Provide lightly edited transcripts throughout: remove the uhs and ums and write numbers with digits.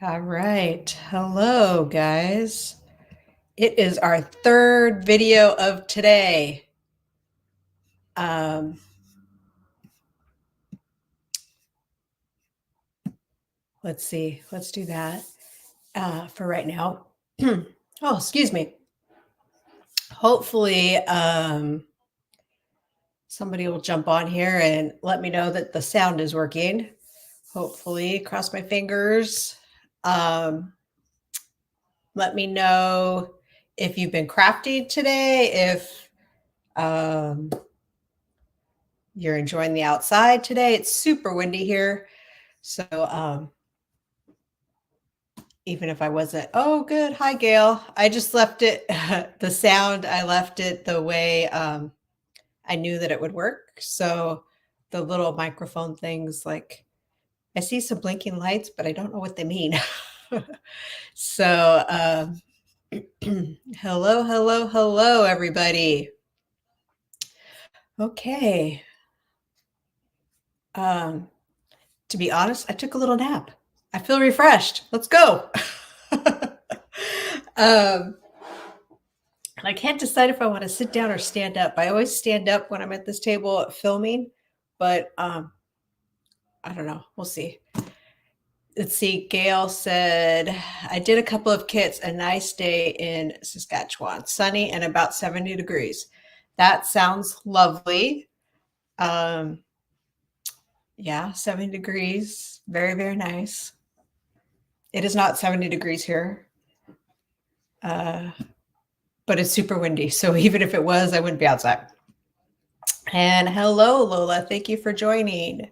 All right. Hello, guys. It is our third video of today. Let's see. Let's do that for right now. Oh, excuse me. Hopefully, somebody will jump on here and let me know that the sound is working. Hopefully, cross my fingers. Let me know if you've been crafting today, if you're enjoying the outside today. It's super windy here. So even if I wasn't, oh, good. Hi, Gail. I just left it, the sound, I left it the way I knew that it would work. So the little microphone things, like I see some blinking lights, but I don't know what they mean. So hello, everybody. Okay. To be honest, I took a little nap. I feel refreshed. Let's go. And I can't decide if I want to sit down or stand up. I always stand up when I'm at this table filming, but I don't know. We'll see. Let's see. Gail said, I did a couple of kits, a nice day in Saskatchewan, sunny and about 70 degrees. That sounds lovely. Yeah, 70 degrees. Very, very nice. It is not 70 degrees here, but it's super windy. So even if it was, I wouldn't be outside. And hello, Lola. Thank you for joining.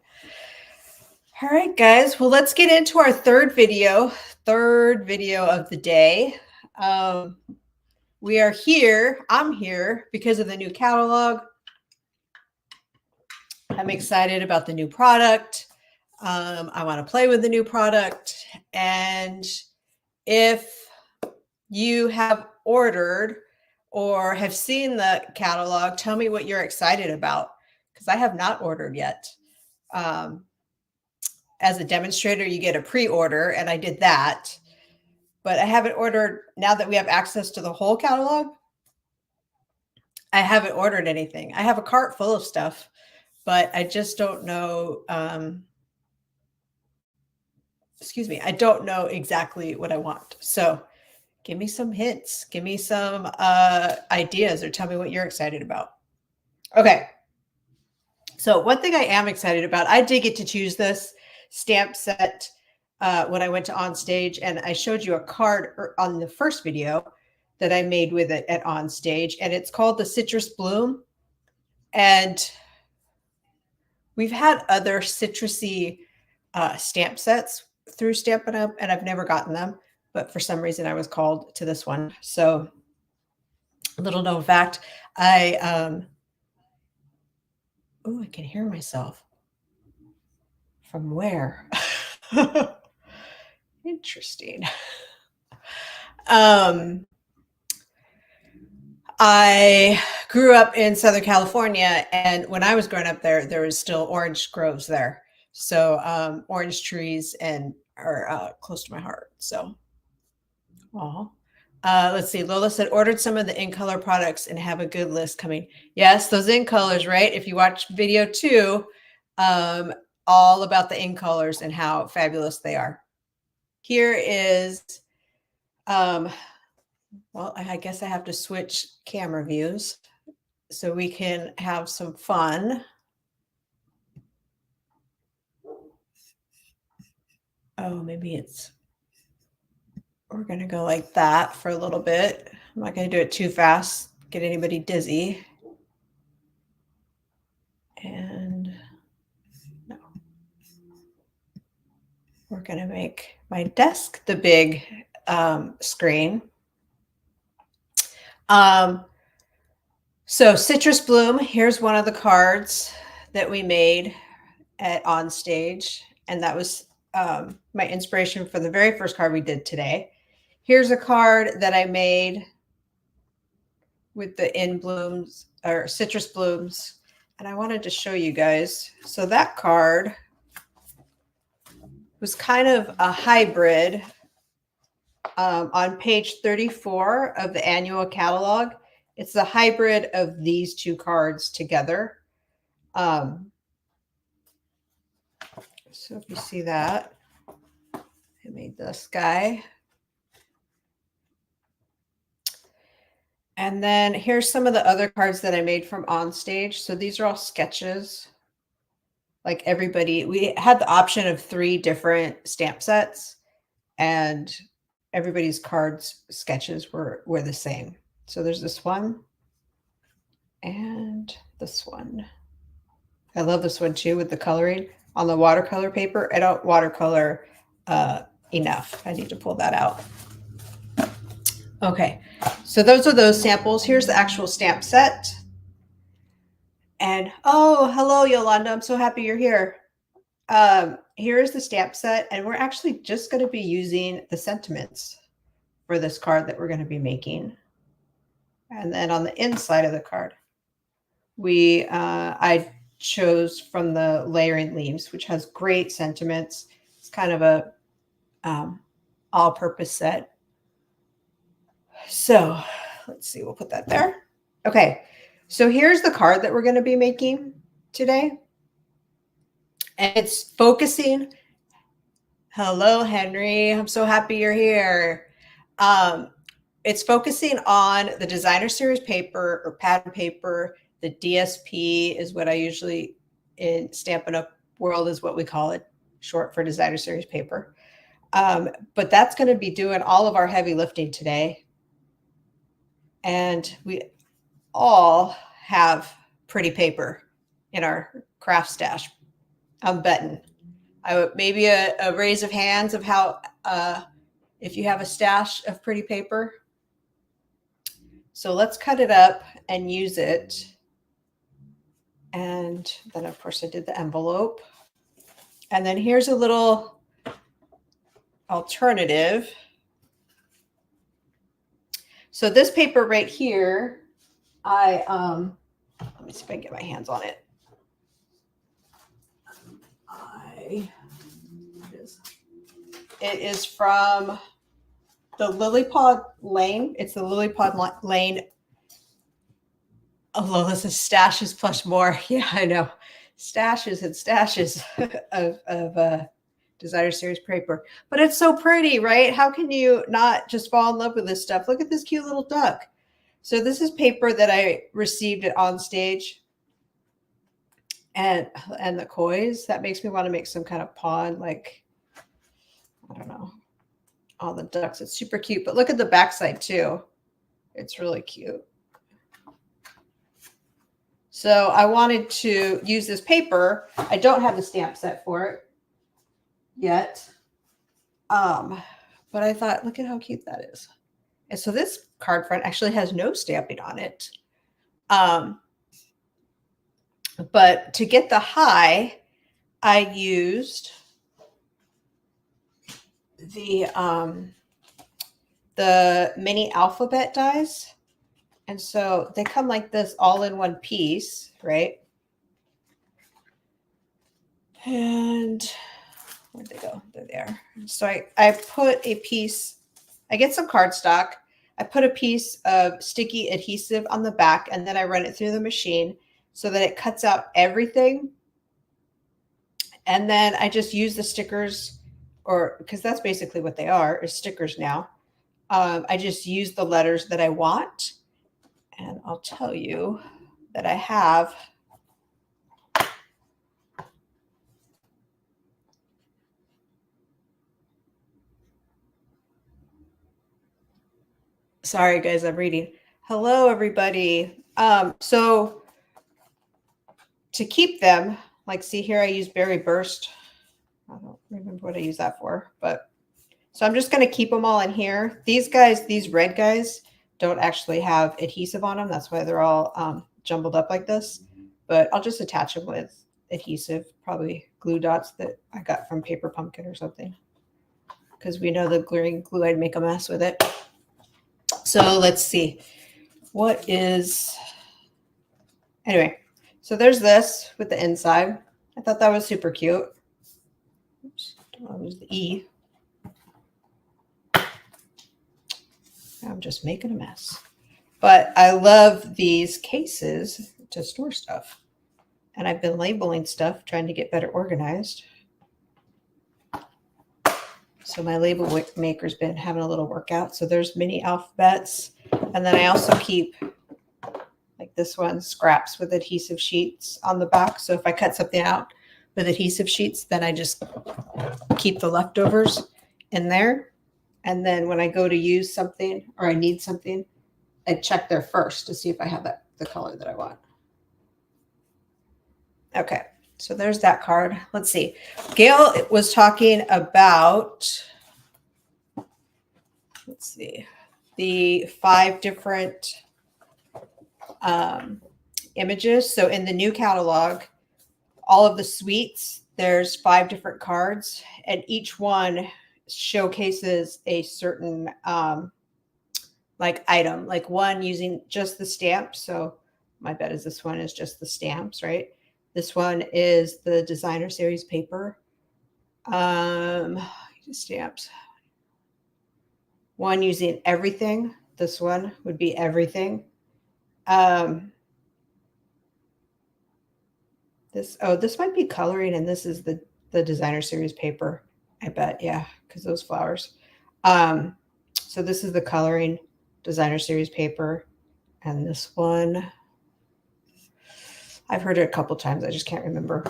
All right, guys. Well, let's get into our third video of the day. We are here. I'm here because of the new catalog. I'm excited about the new product. I want to play with the new product. And if you have ordered or have seen the catalog, tell me what you're excited about, because I have not ordered yet. As a demonstrator, you get a pre-order, and I did that, but I haven't ordered. Now that we have access to the whole catalog, I haven't ordered anything. I have a cart full of stuff, but I just don't know. Excuse me. I don't know exactly what I want. So give me some hints. Give me some ideas, or tell me what you're excited about. Okay. So one thing I am excited about, I did get to choose this stamp set when I went to On Stage, and I showed you a card on the first video that I made with it at On Stage, and it's called the Citrus Bloom. And we've had other citrusy stamp sets through Stampin' Up, and I've never gotten them, but for some reason I was called to this one. So little known fact, I can hear myself. From where? Interesting. I grew up in Southern California, and when I was growing up there was still orange groves there. So orange trees and are close to my heart. So, let's see. Lola said, ordered some of the in color products and have a good list coming. Yes, those in colors, right? If you watch video 2, all about the in colors and how fabulous they are. Here is, well, I guess I have to switch camera views so we can have some fun. Oh, maybe we're going to go like that for a little bit. I'm not going to do it too fast, get anybody dizzy. And no, we're going to make my desk the big screen. So Citrus Bloom, here's one of the cards that we made at On Stage, and that was my inspiration for the very first card we did today. Here's a card that I made with the in blooms or citrus blooms, and I wanted to show you guys. So that card was kind of a hybrid on page 34 of the annual catalog. It's the hybrid of these two cards together. So if you see that, I made this guy. And then here's some of the other cards that I made from on stage. So these are all sketches. Like everybody, we had the option of 3 different stamp sets, and everybody's cards sketches were the same. So there's this one and this one. I love this one too with the coloring on the watercolor paper. I don't watercolor enough. I need to pull that out. Okay, so those are those samples. Here's the actual stamp set. And oh, hello, Yolanda. I'm so happy you're here. Here's the stamp set, and we're actually just going to be using the sentiments for this card that we're going to be making. And then on the inside of the card, I chose from the Layering Leaves, which has great sentiments. It's kind of a all-purpose set. So let's see, we'll put that there. Okay, so here's the card that we're going to be making today. And it's focusing. Hello, Henry. I'm so happy you're here. It's focusing on the designer series paper or pattern paper. The DSP is what I usually, in Stampin' Up world, is what we call it, short for designer series paper. But that's going to be doing all of our heavy lifting today. And we all have pretty paper in our craft stash. I'm betting. Maybe a raise of hands of how, if you have a stash of pretty paper. So let's cut it up and use it. And then, of course, I did the envelope. And then here's a little alternative. So this paper right here, let me see if I can get my hands on it. It is from the Lily-Pod Lane. It's the Lily-Pod Lane. Oh, this is stashes plus more. Yeah, I know. Stashes and stashes of designer series paper. But it's so pretty, right? How can you not just fall in love with this stuff? Look at this cute little duck. So this is paper that I received at On Stage. And the kois, that makes me want to make some kind of pond, like, I don't know, all the ducks. It's super cute. But look at the backside too. It's really cute. So I wanted to use this paper. I don't have the stamp set for it yet. But I thought, look at how cute that is. And so this card front actually has no stamping on it. But to get the high, I used the mini alphabet dies. And so they come like this all in one piece, right? And where'd they go? They're there. So I put a piece, I get some cardstock. I put a piece of sticky adhesive on the back, and then I run it through the machine so that it cuts out everything. And then I just use the stickers, or because that's basically what they are, is stickers now. I just use the letters that I want. And I'll tell you that I have sorry guys, I'm reading. Hello everybody. So to keep them, like, see here, I use Berry Burst. I don't remember what I use that for, but so I'm just going to keep them all in here. These guys, these red guys, don't actually have adhesive on them. That's why they're all jumbled up like this. But I'll just attach them with adhesive, probably glue dots that I got from Paper Pumpkin or something, because we know the green glue, I'd make a mess with it. So let's see. What is, anyway, so there's this with the inside. I thought that was super cute. Oops, don't want to lose the E. I'm just making a mess. But I love these cases to store stuff. And I've been labeling stuff, trying to get better organized. So my label maker's been having a little workout. So there's mini alphabets. And then I also keep, like this one, scraps with adhesive sheets on the back. So if I cut something out with adhesive sheets, then I just keep the leftovers in there. And then when I go to use something or I need something, I check there first to see if I have the color that I want. Okay, so there's that card. Let's see. Gail was talking about, let's see, the 5 different images. So in the new catalog, all of the suites, there's 5 different cards, and each one showcases a certain like item, like one using just the stamps. So my bet is this one is just the stamps, right? This one is the designer series paper. Stamps. One using everything. This one would be everything. This might be coloring, and this is the designer series paper. I bet, yeah, because those flowers. So this is the coloring designer series paper, and this one, I've heard it a couple times. I just can't remember.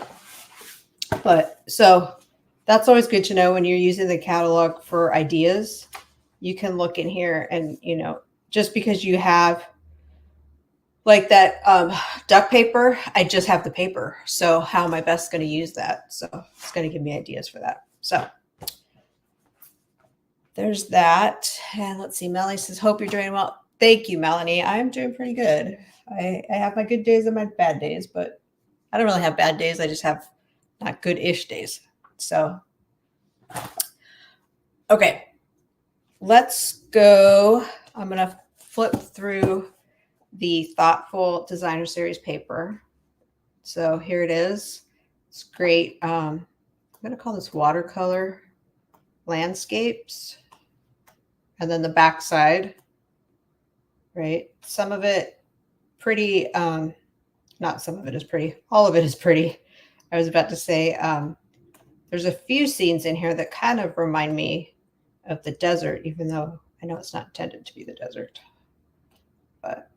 But so that's always good to know when you're using the catalog for ideas. You can look in here and, just because you have like that duck paper, I just have the paper. So how am I best going to use that? So it's going to give me ideas for that. So there's that. And let's see. Melanie says, hope you're doing well. Thank you, Melanie. I'm doing pretty good. I have my good days and my bad days, but I don't really have bad days. I just have not good-ish days. So, okay. Let's go. I'm going to flip through the Thoughtful Designer Series paper. So here it is. It's great. I'm going to call this watercolor landscapes. And then the back side, right? Some of it pretty, not some of it is pretty. All of it is pretty. I was about to say there's a few scenes in here that kind of remind me of the desert, even though I know it's not intended to be the desert. But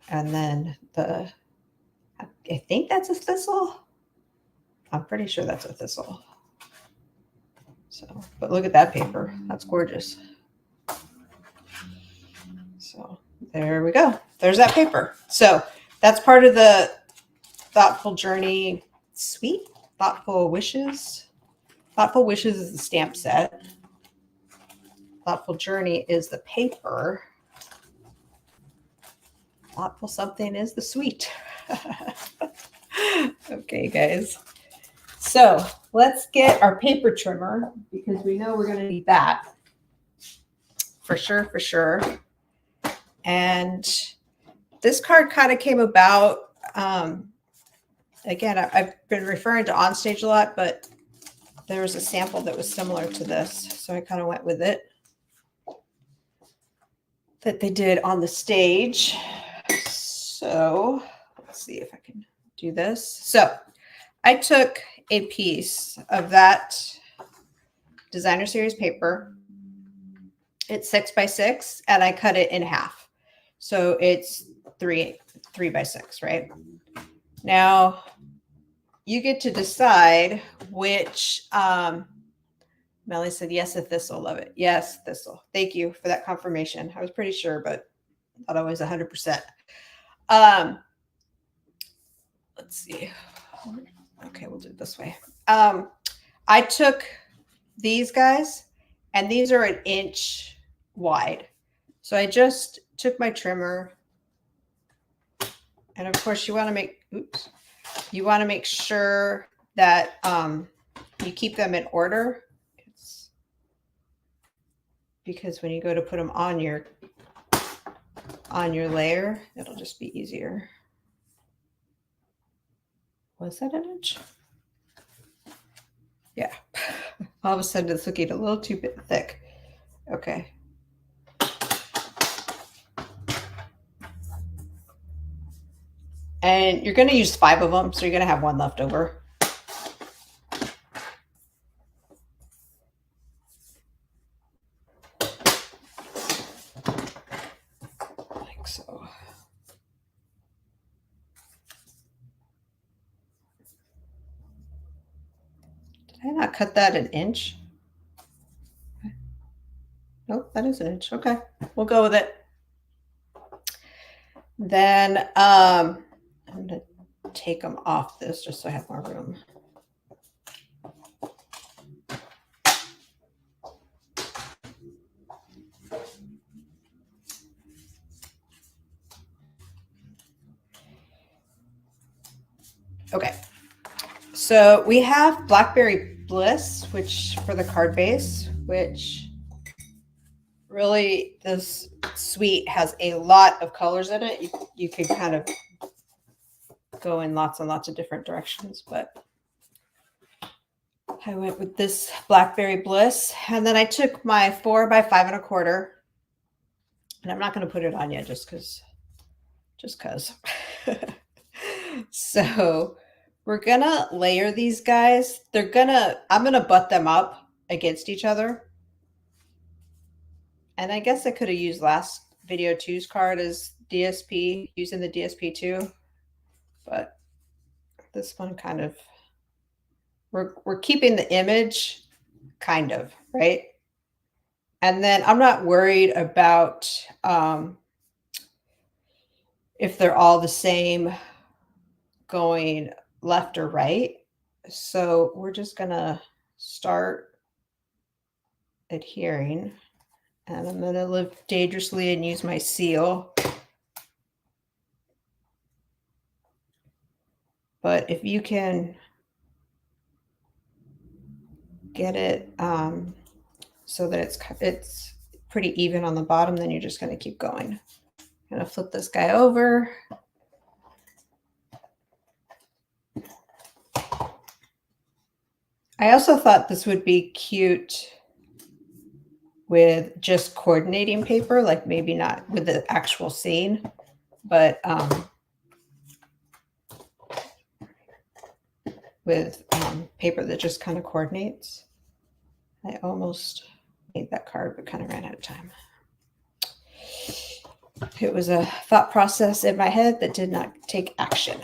and then I think that's a thistle. I'm pretty sure that's a thistle. So, but look at that paper. That's gorgeous. So there we go. There's that paper. So that's part of the Thoughtful Journey suite. Thoughtful Wishes. Thoughtful Wishes is the stamp set. Thoughtful Journey is the paper. Thoughtful Something is the suite. Okay, guys. So let's get our paper trimmer because we know we're going to need that for sure, for sure. And this card kind of came about. Again, I've been referring to Onstage a lot, but there was a sample that was similar to this. So I kind of went with it that they did on the stage. So let's see if I can do this. So I took a piece of that designer series paper. It's 6x6 and I cut it in half. So it's 3 by 6, right? Now you get to decide which, Melly said, yes, a thistle, love it. Yes, thistle. Thank you for that confirmation. I was pretty sure, but not always 100%. Let's see. Okay, we'll do it this way. I took these guys, and these are 1 inch wide. So I just took my trimmer, and of course you want to make, you want to make sure that you keep them in order. Because when you go to put them on your layer, it'll just be easier. Was that 1 inch? Yeah. All of a sudden it's looking a little too thick. Okay. And you're going to use 5 of them, so you're going to have 1 left over. Like so. Did I not cut that an inch? Nope, that is an inch. Okay, we'll go with it. Then I'm going to take them off this just so I have more room. Okay, so we have Blackberry Bliss, which for the card base, which really this suite has a lot of colors in it. You can kind of go in lots and lots of different directions, but I went with this Blackberry Bliss. And then I took my 4 by 5 1/4, and I'm not going to put it on yet just because. So we're going to layer these guys. I'm going to butt them up against each other. And I guess I could have used last video 2's card as DSP, using the DSP 2, but this one kind of, we're keeping the image kind of, right? And then I'm not worried about if they're all the same going left or right. So we're just gonna start adhering, and I'm gonna live dangerously and use my seal. But if you can get it so that it's pretty even on the bottom, then you're just going to keep going. I'm going to flip this guy over. I also thought this would be cute with just coordinating paper, like maybe not with the actual scene, but with paper that just kind of coordinates. I almost made that card, but kind of ran out of time. It was a thought process in my head that did not take action.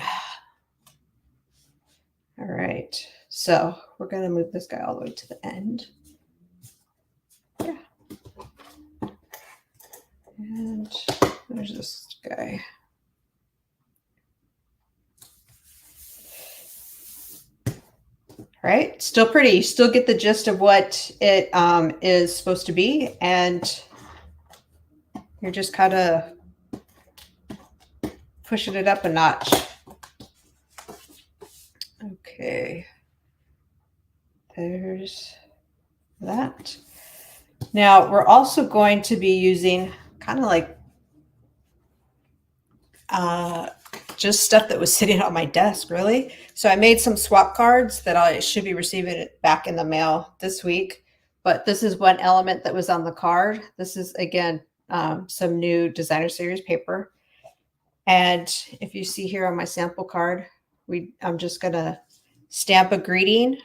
All right, so we're going to move this guy all the way to the end. Yeah. And there's this guy. All right, still pretty. You still get the gist of what it is supposed to be, and you're just kind of pushing it up a notch. Okay, there's that. Now we're also going to be using kind of like just stuff that was sitting on my desk, really. So I made some swap cards that I should be receiving it back in the mail this week. But this is one element that was on the card. This is, again, some new designer series paper. And if you see here on my sample card, I'm just going to stamp a greeting.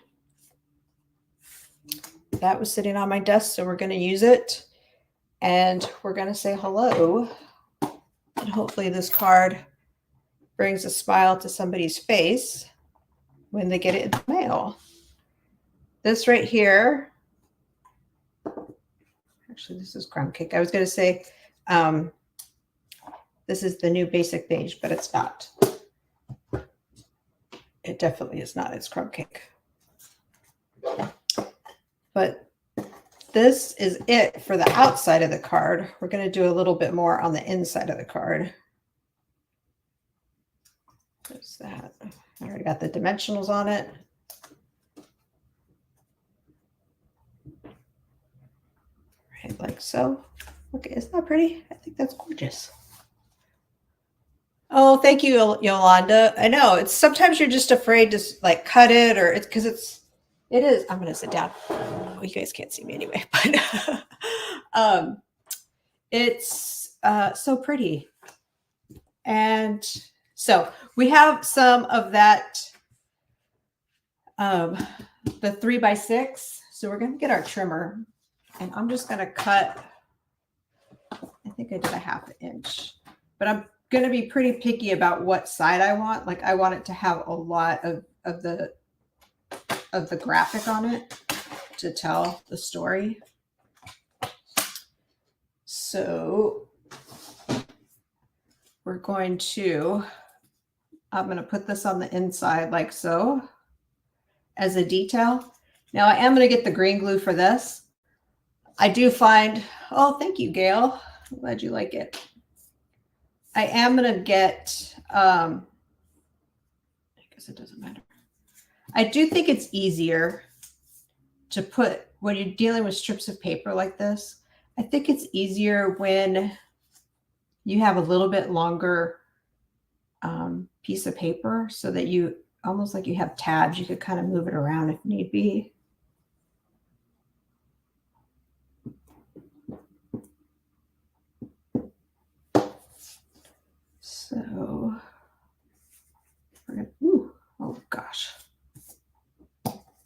That was sitting on my desk, so we're going to use it. And we're going to say hello. And hopefully this card brings a smile to somebody's face when they get it in the mail. This right here, actually this is crumb cake. I was going to say this is the new basic beige, but it's not. It definitely is not. It's crumb cake. But this is it for the outside of the card. We're going to do a little bit more on the inside of the card. What's that? I already got the dimensionals on it. Right, like so. Okay, isn't that pretty? I think that's gorgeous. Oh, thank you, Yolanda. I know it's sometimes you're just afraid to like cut it, or it's because it is. I'm gonna sit down. Oh, you guys can't see me anyway, but it's so pretty. And So we have some of that, the 3x6. So we're going to get our trimmer, and I'm just going to cut, I think I did a 1/2 inch, but I'm going to be pretty picky about what side I want. Like I want it to have a lot of the graphic on it to tell the story. So we're going to, I'm going to put this on the inside like so as a detail. Now I am going to get the green glue for this. I do find, oh, thank you, Gail. I'm glad you like it. I am going to get, I guess it doesn't matter. I do think it's easier to put, when you're dealing with strips of paper like this, I think it's easier when you have a little bit longer piece of paper, so that you almost like you have tabs. You could kind of move it around if need be. So we're gonna, ooh, oh gosh.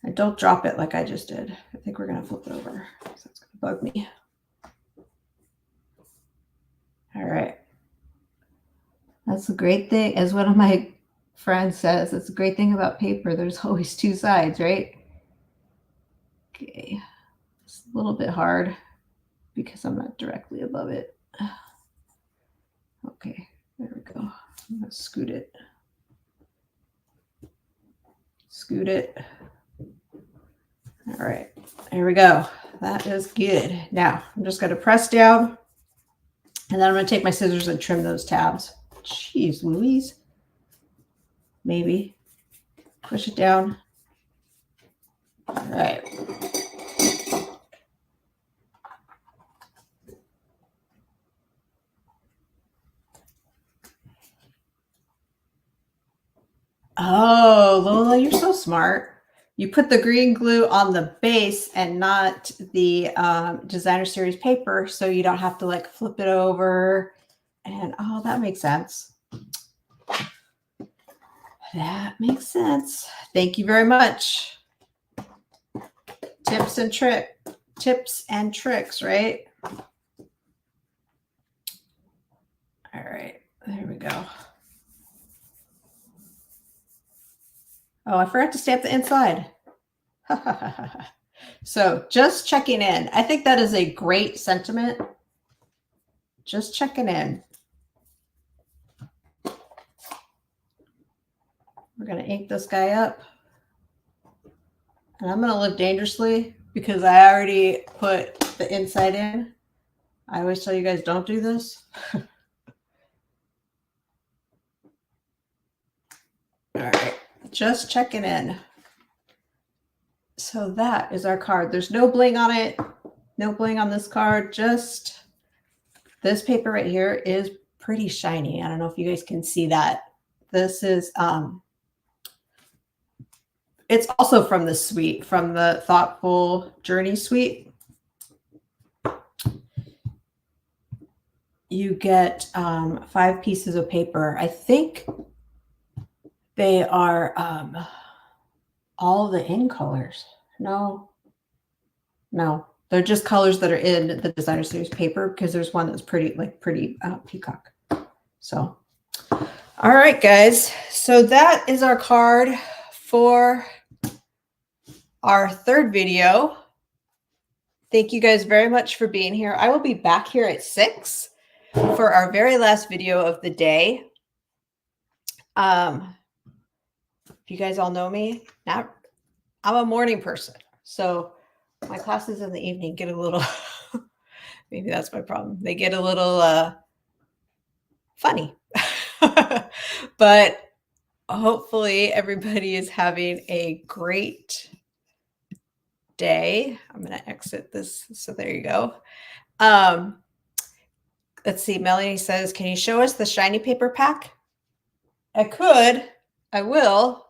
And don't drop it like I just did. I think we're going to flip it over. So it's going to bug me. All right. That's a great thing. As one of my friends says, it's a great thing about paper. There's always two sides, right? Okay. It's a little bit hard because I'm not directly above it. Okay. There we go. I'm going to scoot it. Scoot it. All right. There we go. That is good. Now I'm just going to press down, and then I'm going to take my scissors and trim those tabs. Jeez Louise. Maybe. Push it down. All right. Oh, Lola, you're so smart. You put the green glue on the base and not the designer series paper, so you don't have to like flip it over. And oh, that makes sense. That makes sense. Thank you very much. Tips and tricks, right? All right, there we go. Oh, I forgot to stamp the inside. So just checking in. I think that is a great sentiment. Just checking in. We're going to ink this guy up. And I'm going to live dangerously because I already put the inside in. I always tell you guys, don't do this. All right, just checking in. So that is our card. There's no bling on it. No bling on this card. Just this paper right here is pretty shiny. I don't know if you guys can see that. This is, it's also from the suite, from the Thoughtful Journey suite. You get 5 pieces of paper. I think they are all the in colors. No, they're just colors that are in the designer series paper, because there's one that's pretty peacock. So, all right, guys. So that is our card for our 3rd video. Thank you guys very much for being here. I will be back here at 6 for our very last video of the day. If you guys all know me, I'm a morning person. So my classes in the evening get a little, maybe that's my problem. They get a little funny. But hopefully everybody is having a great day. I'm going to exit this. So there you go. Let's see. Melanie says, can you show us the shiny paper pack? I could. I will.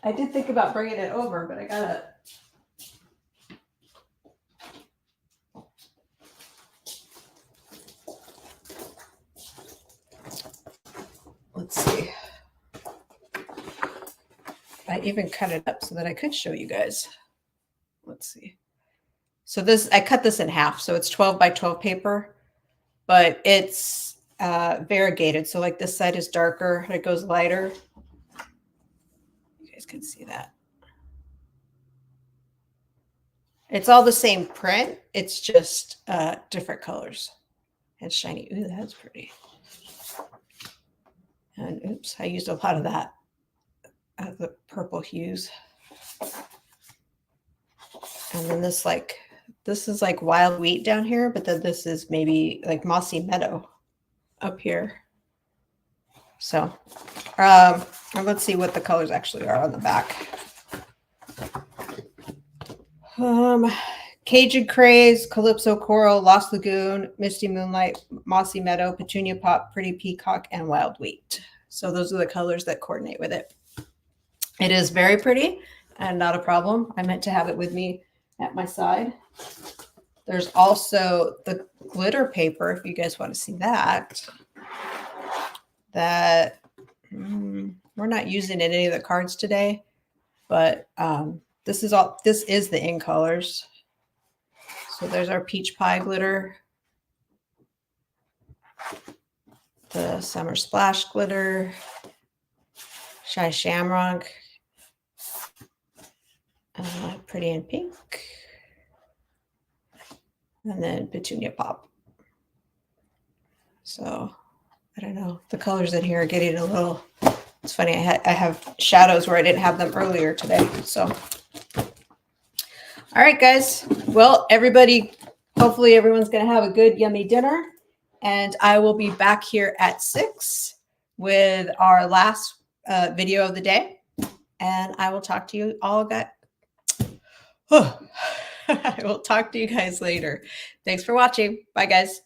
I did think about bringing it over, but I gotta. Let's I even cut it up so that I could show you guys. Let's see. So this, I cut this in half. So it's 12 by 12 paper, but it's variegated. So like this side is darker, it goes lighter. You guys can see that. It's all the same print. It's just different colors. And shiny. Ooh, that's pretty. And oops, I used a lot of that, the purple hues. And then this is like wild wheat down here, but then this is maybe like mossy meadow up here. So let's see what the colors actually are on the back. Cajun Craze, Calypso Coral, Lost Lagoon, Misty Moonlight, Mossy Meadow, Petunia Pop, Pretty Peacock, and Wild Wheat. So those are the colors that coordinate with it. It is very pretty and not a problem. I meant to have it with me at my side. There's also the glitter paper, if you guys want to see that. That we're not using in any of the cards today, but this is the in colors. So there's our peach pie glitter, the summer splash glitter, shy shamrock, pretty in pink, and then petunia pop. So I don't know, the colors in here are getting a little, it's funny, I have shadows where I didn't have them earlier today. So all right, guys. Well, everybody, hopefully everyone's going to have a good, yummy dinner. And I will be back here at 6 with our last video of the day. And I will talk to you all. I will talk to you guys later. Thanks for watching. Bye, guys.